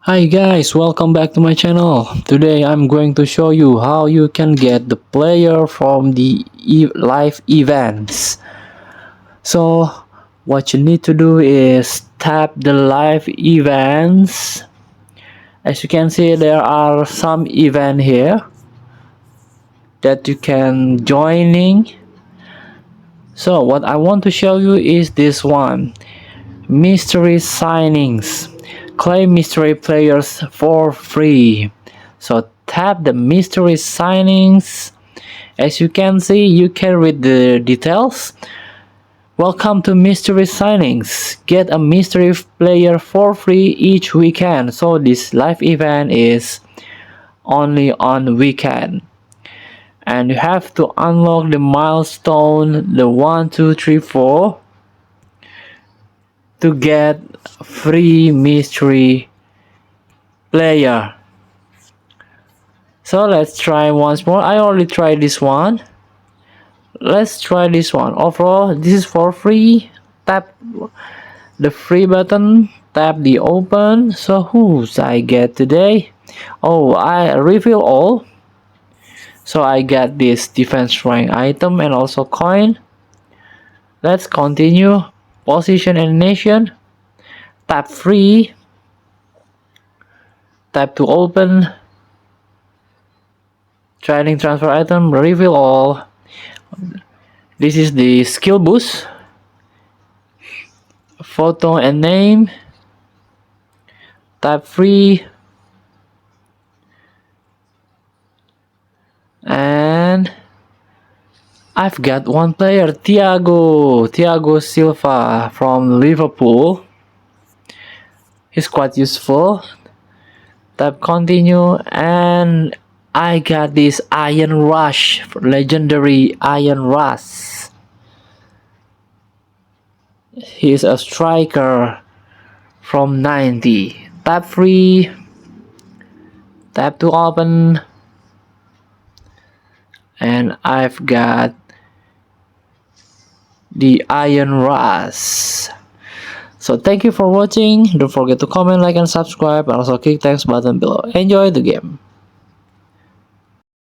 Hi guys, welcome back to my channel. Today I'm going to show you how you can get the player from the live events. So what you need to do is tap the live events. As you can see, there are some event here that you can joining. So what I want to show you is this one, mystery signings. Claim mystery players for free. So tap the mystery signings. As you can see, you can read the details. Welcome to mystery signings. Get a mystery player for free each weekend. So this live event is only on weekend. And you have to unlock the milestone, the 1, 2, 3, 4, to get free mystery player. So let's try once more. I already tried this one. Let's try this one. Overall, this is for free. Tap the free button, tap the open. So who's I get today? Oh, I reveal all. So I got this defense rank item and also coin. Let's continue. Position and nation. Tap free. Tap to open. Training transfer item, reveal all. This is the skill boost. Photo and name. Tap free. And I've got one player, Thiago Silva from Liverpool. He's quite useful. Tap continue and I got this Iron Rush, legendary Iron Rush. He's a striker from 90. Tap free. Tap to open. And I've got the Iron Rush. So thank you for watching. Don't forget to comment, like, and subscribe, and also click thanks button below. Enjoy the game.